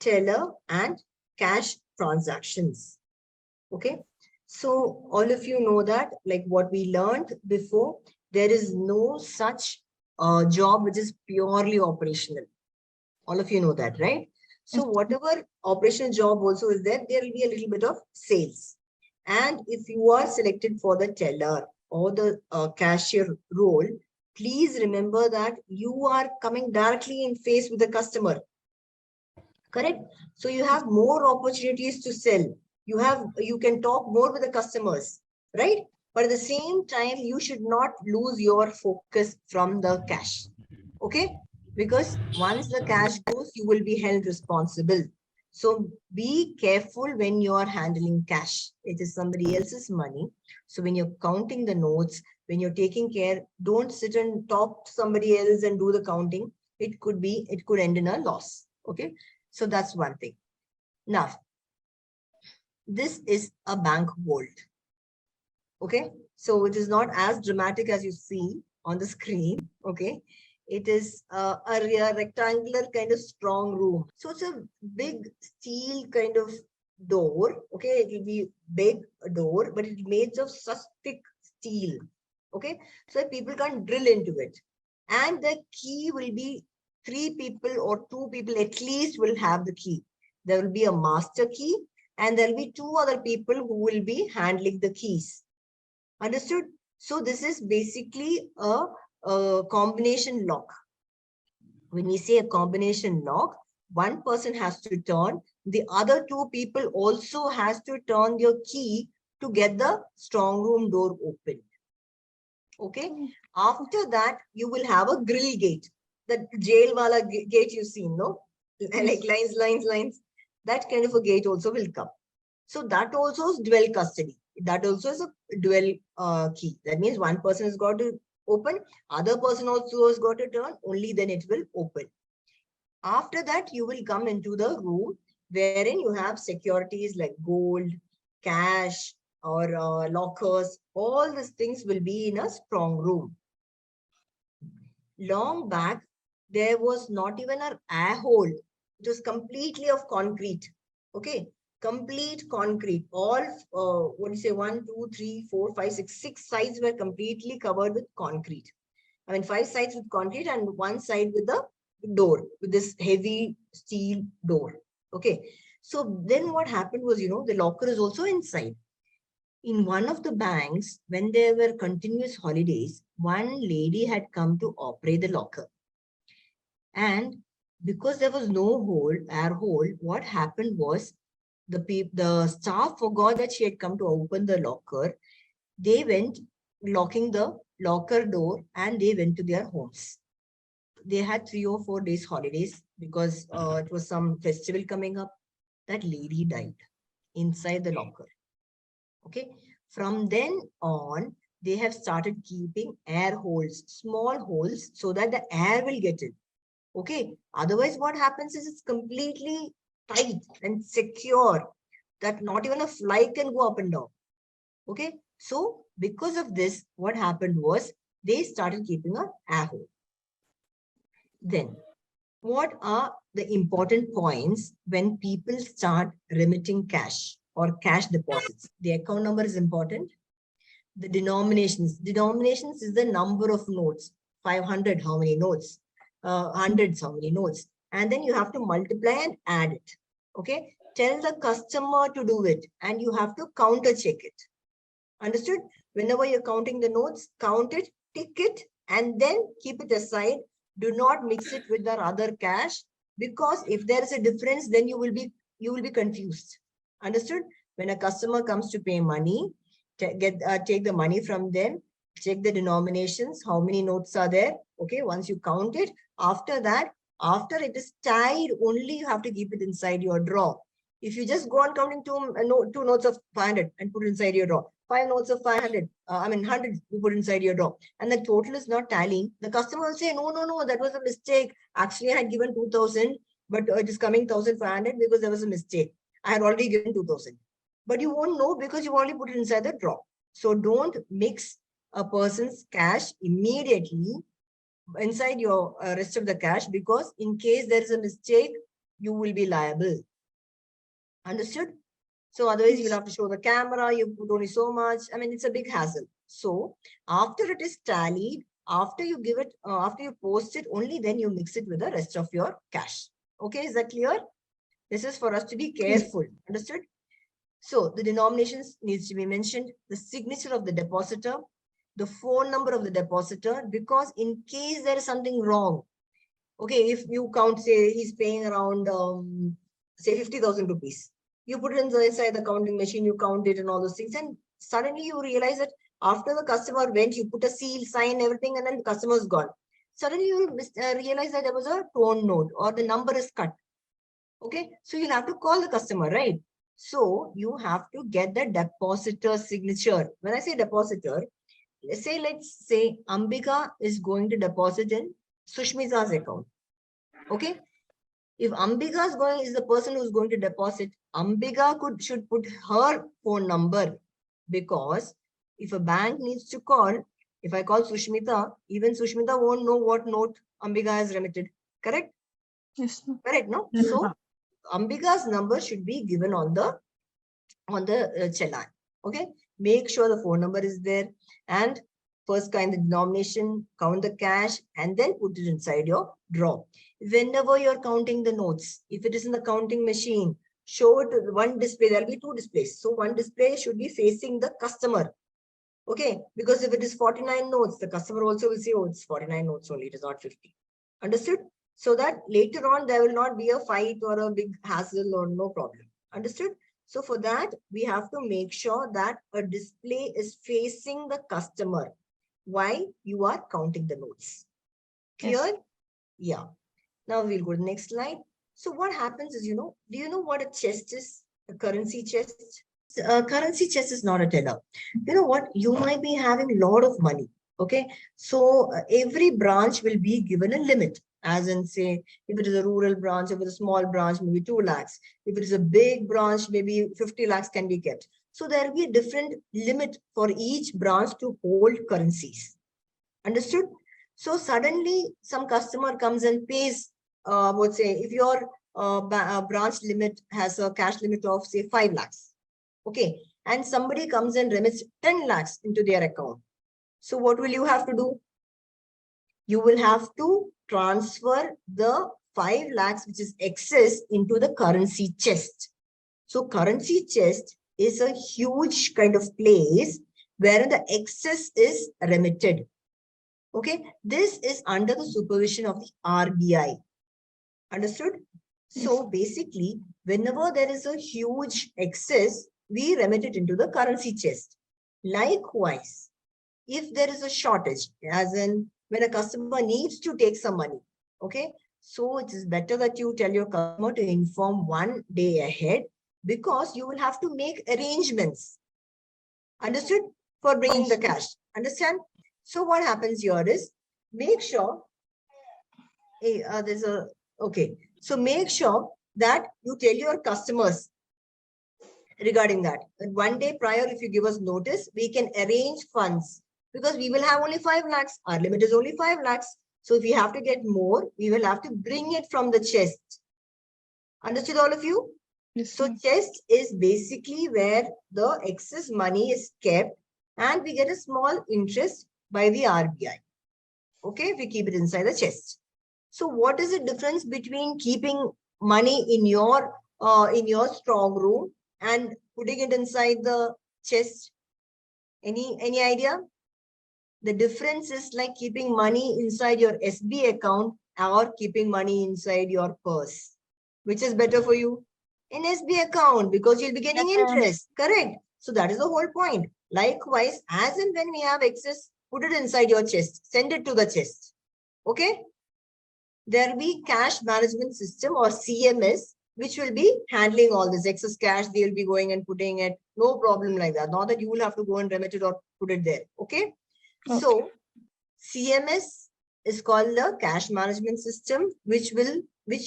teller and cash transactions. Okay. So all of you know that, like what we learned before, there is no such job which is purely operational. All of you know that, right? So whatever operational job also is there, there will be a little bit of sales. And if you are selected for the teller or the cashier role, please remember that you are coming directly in face with the customer. Correct? So you have more opportunities to sell. You can talk more with the customers, right? But at the same time, you should not lose your focus from the cash. Okay? Because once the cash goes, you will be held responsible. So be careful when you are handling cash. It is somebody else's money. So when you're counting the notes, when you're taking care, don't sit and talk to somebody else and do the counting. It could end in a loss. Okay? So that's one thing. Now, this is a bank vault. Okay, so it is not as dramatic as you see on the screen. Okay, it is a rectangular kind of strong room. So it's a big steel kind of door. Okay, it will be big door, but it's made of such thick steel. Okay, so people can't drill into it. And the key will be 3 people or 2 people at least will have the key. There will be a master key and there will be 2 other people who will be handling the keys. Understood? So this is basically a combination lock. When we say a combination lock, one person has to turn, the other 2 people also has to turn your key to get the strong room door open. Okay. After that, you will have a grill gate. The jail wala gate you've seen, no? Like lines. That kind of a gate also will come. So that also is dual custody. That also is a dual key. That means one person has got to open, other person also has got to turn, only then it will open. After that, you will come into the room wherein you have securities like gold, cash, or lockers. All these things will be in a strong room. Long back, there was not even an air hole. It was completely of concrete. Okay, complete concrete. All, 1, 2, 3, 4, 5, 6 sides were completely covered with concrete. I mean, 5 sides with concrete and 1 side with the door, with this heavy steel door. Okay, so then what happened was, the locker is also inside. In one of the banks, when there were continuous holidays, one lady had come to operate the locker. And because there was no air hole, what happened was the staff forgot that she had come to open the locker. They went locking the locker door and they went to their homes. They had 3 or 4 days holidays because it was some festival coming up. That lady died inside the locker. Okay. From then on, they have started keeping air holes, small holes, so that the air will get in. Okay. Otherwise, what happens is it's completely tight and secure that not even a fly can go up and down. Okay. So because of this, what happened was they started keeping an air hole. Then, what are the important points when people start remitting cash or cash deposits? The account number is important. The denominations. Denominations is the number of notes. 500, how many notes? Hundreds, how many notes? And then you have to multiply and add it. Okay. Tell the customer to do it and you have to counter check it. Understood? Whenever you're counting the notes, count it, tick it, and then keep it aside. Do not mix it with the other cash, because if there is a difference, then you will be confused. Understood? When a customer comes to pay money, take the money from them, check the denominations, how many notes are there. Okay, once you count it, after that, after it is tied, only you have to keep it inside your drawer. If you just go on counting two notes of 500 and put it inside your drawer, 5 notes of 500, 100 you put inside your drawer, and the total is not tallying, the customer will say, no, that was a mistake. Actually, I had given 2000, but it is coming 1500 because there was a mistake. I had already given 2000. But you won't know because you already put it inside the drawer. So don't mix a person's cash immediately inside your rest of the cash, because in case there is a mistake, you will be liable. Understood? So otherwise you'll have to show the camera, you put only so much. I mean, it's a big hassle. So after it is tallied, after you give it, after you post it, only then you mix it with the rest of your cash. Okay, is that clear? This is for us to be careful. Understood? So the denominations needs to be mentioned, the signature of the depositor, the phone number of the depositor, because in case there is something wrong, okay, if you count, say he's paying around, say 50,000 rupees, you put it inside the counting machine, you count it and all those things, and suddenly you realize that after the customer went, you put a seal, sign, everything, and then the customer is gone. Suddenly you realize that there was a torn note or the number is cut. Okay, so you'll have to call the customer, right? So you have to get the depositor signature. When I say depositor, let's say Ambika is going to deposit in Sushmita's account. Okay, if Ambika is the person who's going to deposit, Ambika should put her phone number, because if a bank needs to call, if I call Sushmita, even Sushmita won't know what note Ambika has remitted. Correct? Yes. Correct, no? Yes. So Ambika's number should be given on the challan. Okay, make sure the phone number is there, and first kind the denomination, count the cash, and then put it inside your drawer. Whenever you're counting the notes, if it is in the counting machine, show it to one display. There'll be two displays. So one display should be facing the customer. Okay, because if it is 49 notes, the customer also will say, oh, it's 49 notes only, it is not 50. Understood? So that later on, there will not be a fight or a big hassle or no problem. Understood? So for that, we have to make sure that a display is facing the customer while you are counting the notes. Clear? Yes. Yeah. Now we'll go to the next slide. So what happens is, do you know what a chest is? A currency chest? Currency chest is not a teller. You know what? You might be having a lot of money. Okay. So every branch will be given a limit. As in, say, if it is a rural branch, if it's a small branch, maybe 2 lakhs. If it is a big branch, maybe 50 lakhs can be kept. So there will be a different limit for each branch to hold currencies. Understood? So suddenly some customer comes and pays, would say, if your branch limit has a cash limit of, say, 5 lakhs. Okay. And somebody comes and remits 10 lakhs into their account. So what will you have to do? You will have to transfer the 5 lakhs, which is excess, into the currency chest. So currency chest is a huge kind of place where the excess is remitted. Okay, this is under the supervision of the RBI. Understood? So basically, whenever there is a huge excess, we remit it into the currency chest. Likewise, if there is a shortage, as in when a customer needs to take some money, okay, so it is better that you tell your customer to inform 1 day ahead, because you will have to make arrangements. Understood? For bringing the cash. Understand? So what happens here is, make sure, so make sure that you tell your customers regarding that. And 1 day prior, if you give us notice, we can arrange funds, because we will have only 5 lakhs. Our limit is only 5 lakhs. So if we have to get more, we will have to bring it from the chest. Understood, all of you? Yes, so chest is basically where the excess money is kept, and we get a small interest by the RBI. Okay, we keep it inside the chest. So what is the difference between keeping money in your strong room and putting it inside the chest? Any idea? The difference is like keeping money inside your SB account or keeping money inside your purse. Which is better for you? In SB account, because you'll be getting interest. Correct. So that is the whole point. Likewise, as and when we have excess, put it inside your chest. Send it to the chest. Okay. There will be cash management system or CMS, which will be handling all this excess cash. They'll be going and putting it. No problem like that. Not that you will have to go and remit it or put it there. Okay. So CMS is called the cash management system, which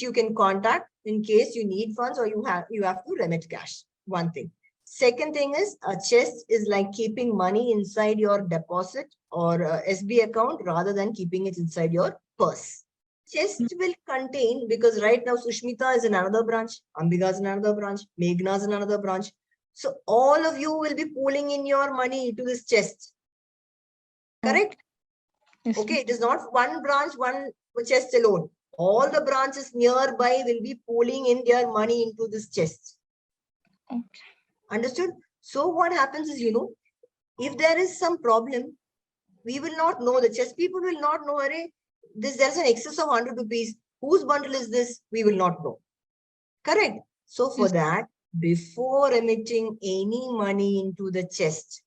you can contact in case you need funds or you have to remit cash. One thing. Second thing is, a chest is like keeping money inside your deposit or SB account rather than keeping it inside your purse. chest will contain, because right now Sushmita is in another branch, Ambika is in another branch, Meghna is in another branch. So all of you will be pooling in your money to this chest. Correct? Yes. Okay, it is not one branch, one chest alone. All the branches nearby will be pooling in their money into this chest. Okay. Understood? So what happens is, if there is some problem, we will not know. The chest people will not know, there's an excess of 100 rupees. Whose bundle is this? We will not know. Correct? So for Yes. that, before emitting any money into the chest,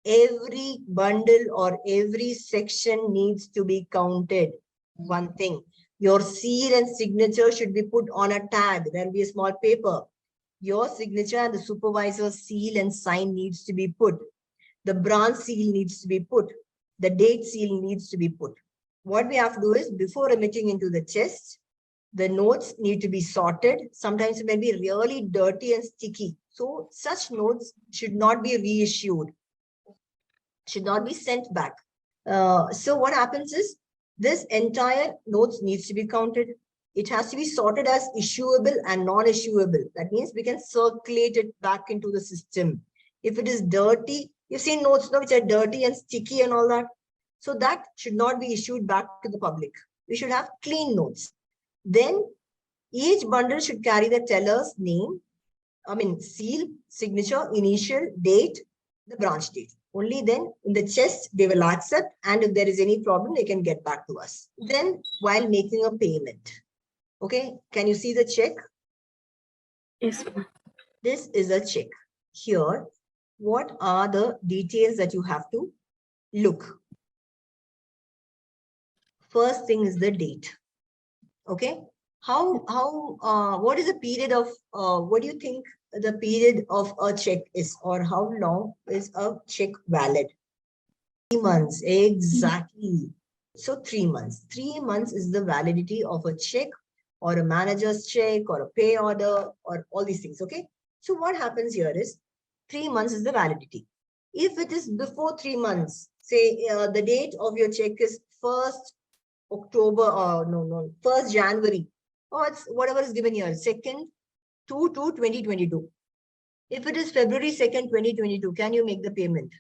every bundle or every section needs to be counted. One thing, your seal and signature should be put on a tag. There will be a small paper. Your signature and the supervisor's seal and sign needs to be put. The branch seal needs to be put. The date seal needs to be put. What we have to do is, before emitting into the chest, the notes need to be sorted. Sometimes it may be really dirty and sticky. So such notes should not be reissued, should not be sent back. So what happens is, this entire notes needs to be counted. It has to be sorted as issuable and non-issuable. That means we can circulate it back into the system. If it is dirty, you've seen notes now which are dirty and sticky and all that. So that should not be issued back to the public. We should have clean notes. Then each bundle should carry the teller's name, seal, signature, initial, date, the branch date. Only then in the chest, they will accept. And if there is any problem, they can get back to us. Then while making a payment, okay, can you see the check? Yes. This is a check. Here, what are the details that you have to look? First thing is the date. Okay. What is the period of, what do you think the period of a check is, or how long is a check valid? 3 months, exactly. So 3 months. 3 months is the validity of a check or a manager's check or a pay order or all these things, okay? So what happens here is 3 months is the validity. If it is before 3 months, say the date of your check is 1st October, or 1st January, or it's whatever is given here, 2nd to 2022. If it is February 2nd, 2022, can you make the payment?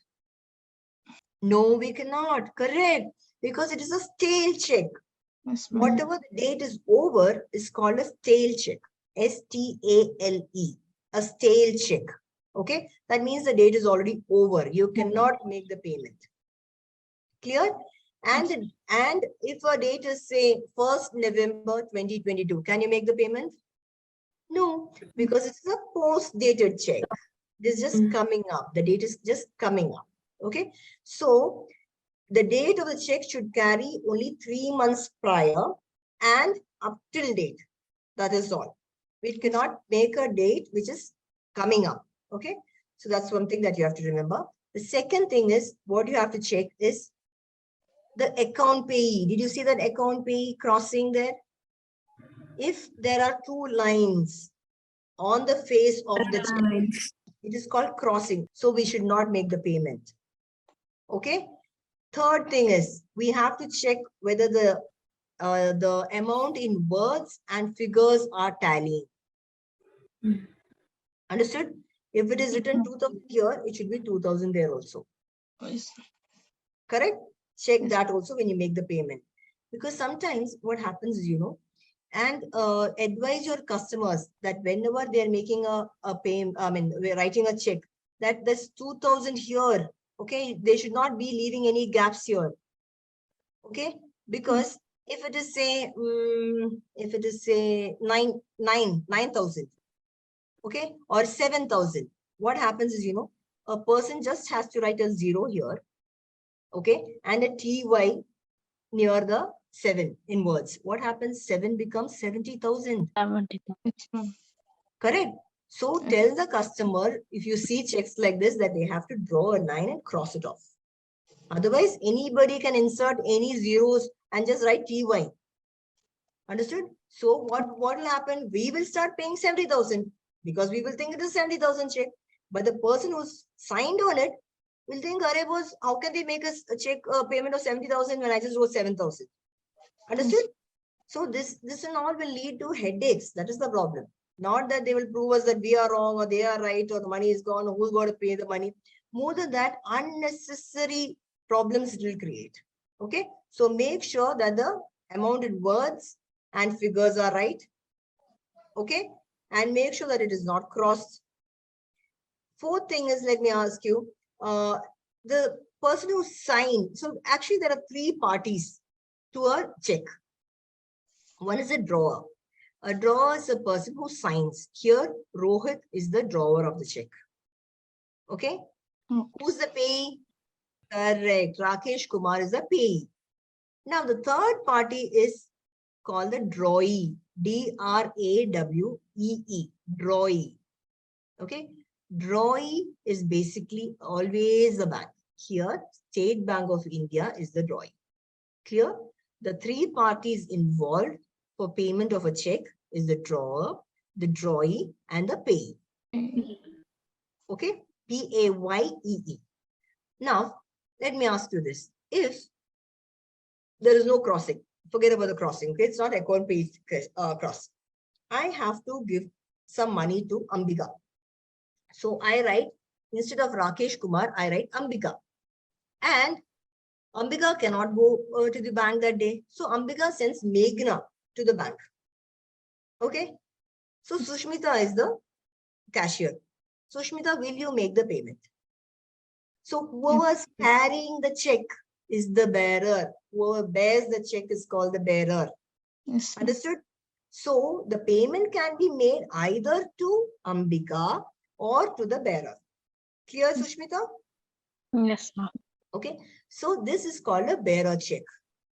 No, we cannot. Correct. Because it is a stale check. Yes. Whatever the date is over is called a stale check. S-T-A-L-E. A stale check. Okay. That means the date is already over. You cannot make the payment. Clear? And if a date is, say, 1st November 2022, can you make the payment? No, because it's a post-dated check. It is just coming up. The date is just coming up. Okay. So the date of the check should carry only 3 months prior and up till date. That is all. We cannot make a date which is coming up. Okay. So that's one thing that you have to remember. The second thing is, what you have to check is the account payee. Did you see that account payee crossing there? If there are 2 lines on the face of the check, it is called crossing. So we should not make the payment. Okay. Third thing is, we have to check whether the amount in words and figures are tallying. Understood? If it is written 2000 here, it should be 2000 there also. Yes. Correct? Check that also when you make the payment. Because sometimes what happens is, and advise your customers that whenever they are making a payment, we're writing a check, that there's 2000 here. Okay, they should not be leaving any gaps here. Okay, because if it is say 9,000, okay, or 7,000, what happens is, a person just has to write a 0 here, okay, and a TY near the 7 in words. What happens? 7 becomes 70,000. 70,000. Correct. So tell the customer, if you see checks like this, that they have to draw a line and cross it off. Otherwise, anybody can insert any zeros and just write TY. Understood? So what will happen? We will start paying 70,000 because we will think it is 70,000 check. But the person who's signed on it will think, how can they make a check payment of 70,000 when I just wrote 7,000? Understood? So this and all will lead to headaches. That is the problem. Not that they will prove us that we are wrong or they are right or the money is gone or who's going to pay the money. More than that, unnecessary problems it will create. Okay. So make sure that the amount in words and figures are right. Okay. And make sure that it is not crossed. Fourth thing is, let me ask you, the person who signed. So actually there are three parties to a check. One is a drawer. A drawer is a person who signs. Here, Rohit is the drawer of the check. Okay? Okay. Who's the payee? Correct. Rakesh Kumar is the payee. Now, the third party is called the drawee. D-R-A-W-E-E. Drawee. Okay? Drawee is basically always the bank. Here, State Bank of India is the drawee. Clear? The three parties involved for payment of a check is the drawer, the drawee, and the payee. Okay? P-A-Y-E-E. Now, let me ask you this. If there is no crossing, forget about the crossing. Okay? It's not account pay cross. I have to give some money to Ambika. So I write, instead of Rakesh Kumar, I write Ambika. And Ambika cannot go to the bank that day. So Ambika sends Meghna to the bank. Okay. So Sushmita is the cashier. Sushmita, will you make the payment? So whoever is carrying the check is the bearer. Whoever bears the check is called the bearer. Yes. Understood? So the payment can be made either to Ambika or to the bearer. Clear, Sushmita? Yes, ma'am. Okay. So this is called a bearer check.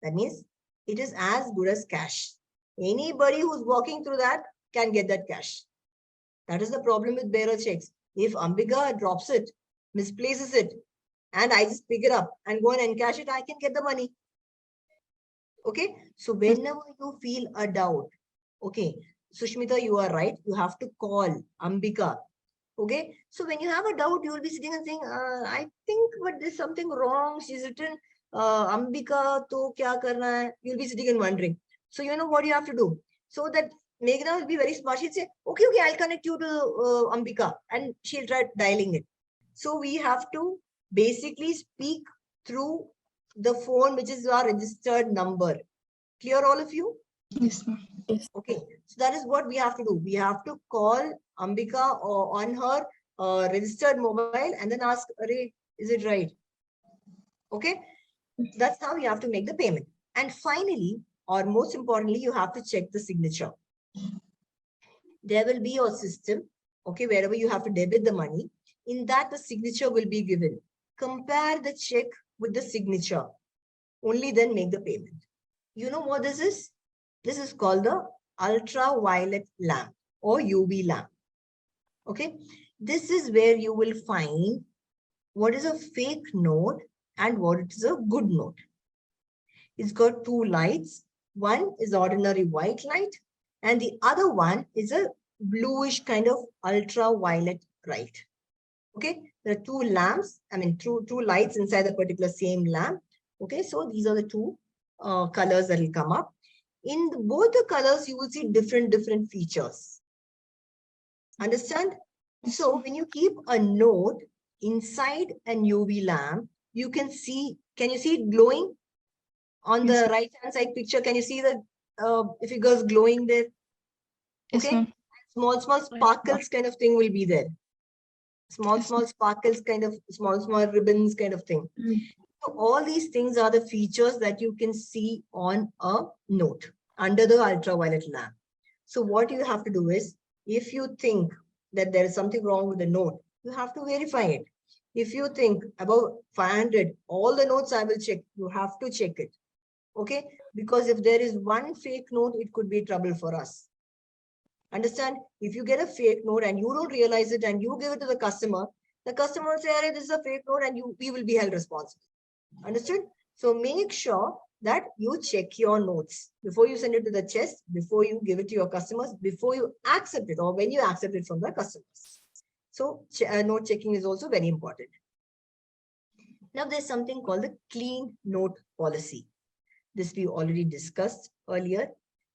That means it is as good as cash. Anybody who's walking through that can get that cash. That is the problem with bearer checks. If Ambika drops it, misplaces it, and I just pick it up and go and encash it, I can get the money. Okay. So whenever you feel a doubt, okay, Sushmita, you are right. You have to call Ambika. Okay. So when you have a doubt, you will be sitting and saying, I think, but there's something wrong. She's written Ambika, to kya karna hai? You'll be sitting and wondering. So you know what you have to do. So that Meghna will be very smart. She'll say, okay, I'll connect you to Ambika, and she'll try dialing it. So we have to basically speak through the phone, which is our registered number. Clear, all of you? Yes, ma'am. Okay, so that is what we have to do. We have to call Ambika on her registered mobile and then ask, is it right? Okay, that's how you have to make the payment. And finally, or most importantly, you have to check the signature. There will be your system, okay, wherever you have to debit the money. In that, the signature will be given. Compare the check with the signature. Only then make the payment. You know what this is? This is called the ultraviolet lamp or UV lamp. Okay. This is where you will find what is a fake note and what is a good note. It's got two lights. One is ordinary white light and the other one is a bluish kind of ultraviolet light. Okay. There are two lamps. I mean, two lights inside the particular same lamp. Okay. So these are the two colors that will come up. In both the colors, you will see different features. Understand? So when you keep a note inside an UV lamp, you can see, can you see it glowing? On the right hand side picture, can you see the figures glowing there? Okay. Small sparkles kind of thing will be there. Small sparkles kind of, small ribbons kind of thing. So all these things are the features that you can see on a note under the ultraviolet lamp. So what you have to do is, if you think that there is something wrong with the note, you have to verify it. If you think about 500, all the notes I will check, you have to check it. Okay? Because if there is one fake note, it could be trouble for us. Understand? If you get a fake note and you don't realize it and you give it to the customer will say, "Arey, this is a fake note," and we will be held responsible. Understood? So make sure that you check your notes before you send it to the chest, before you give it to your customers, before you accept it or when you accept it from the customers. So note checking is also very important. Now there's something called the clean note policy. This we already discussed earlier.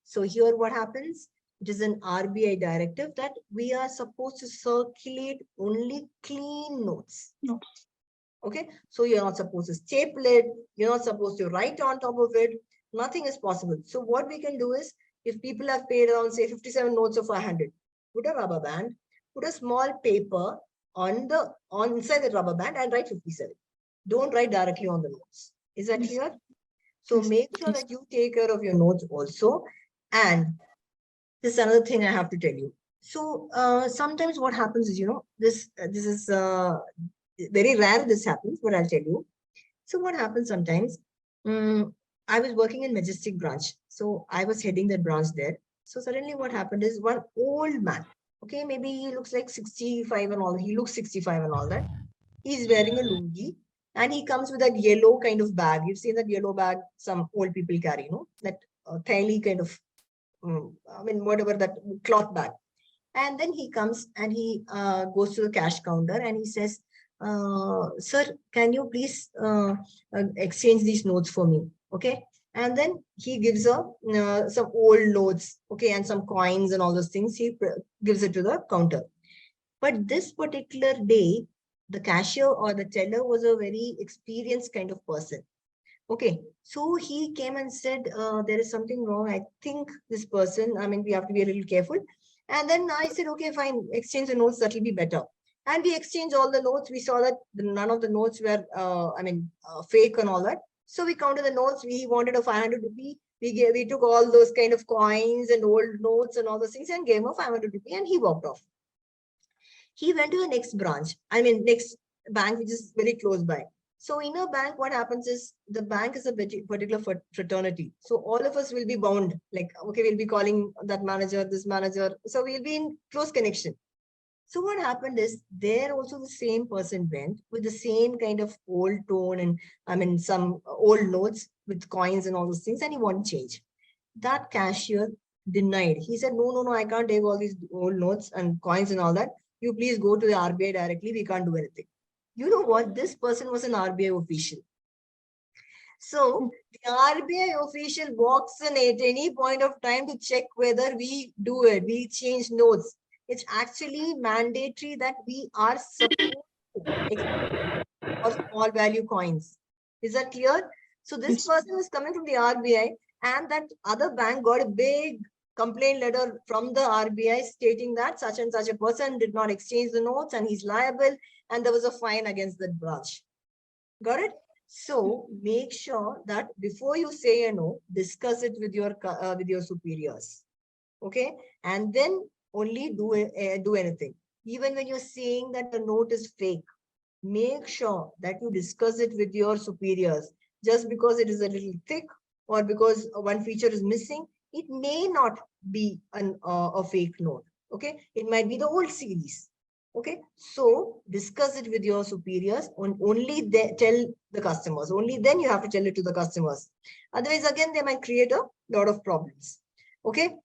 So here what happens? It is an RBI directive that we are supposed to circulate only clean notes. No. Okay, so you're not supposed to staple it, you're not supposed to write on top of it, nothing is possible. So what we can do is, if people have paid around say 57 notes of 500, put a rubber band, put a small paper on inside the rubber band and write 57. Don't write directly on the notes. Is that Yes. clear? So Yes. make sure Yes. that you take care of your notes also. And this is another thing I have to tell you. So sometimes what happens is, this is very rare this happens, but I'll tell you. So what happens sometimes, I was working in Majestic branch. So I was heading that branch there. So suddenly what happened is, one old man, okay, maybe he looks like 65 and all, he looks 65 and all that. He's wearing a lungi and he comes with that yellow kind of bag. You've seen that yellow bag some old people carry, that tiny kind of, whatever, that cloth bag. And then he comes and he goes to the cash counter and he says, sir, can you please exchange these notes for me? Okay. And then he gives some old notes, okay, and some coins and all those things. He gives it to the counter. But this particular day, the cashier or the teller was a very experienced kind of person. Okay, so he came and said, there is something wrong. I think this person, we have to be a little careful. And then I said, okay, fine, exchange the notes, that will be better. And we exchanged all the notes. We saw that none of the notes were, fake and all that. So we counted the notes. We wanted a 500 rupee. We took all those kind of coins and old notes and all those things and gave him a 500 rupee and he walked off. He went to the next branch, next bank, which is very close by. So in a bank, what happens is, the bank is a particular fraternity. So all of us will be bound, like, okay, we'll be calling that manager, this manager. So we'll be in close connection. So what happened is, there also the same person went with the same kind of old tone and some old notes with coins and all those things, and he wanted change. That cashier denied. He said, no, I can't take all these old notes and coins and all that. You please go to the RBI directly. We can't do anything. You know what? This person was an RBI official. So the RBI official walks in at any point of time to check whether we do it. We change notes. It's actually mandatory that we are supposed to or small value coins. Is that clear? So this person was coming from the RBI, and that other bank got a big complaint letter from the RBI stating that such and such a person did not exchange the notes and he's liable, and there was a fine against that branch. Got it? So make sure that before you say a no, discuss it with your superiors. Okay, and then only do anything. Even when you're saying that the note is fake, make sure that you discuss it with your superiors. Just because it is a little thick or because one feature is missing, it may not be a fake note. Okay, it might be the old series. Okay, so discuss it with your superiors and only tell the customers. Only then you have to tell it to the customers. Otherwise, again, they might create a lot of problems. Okay,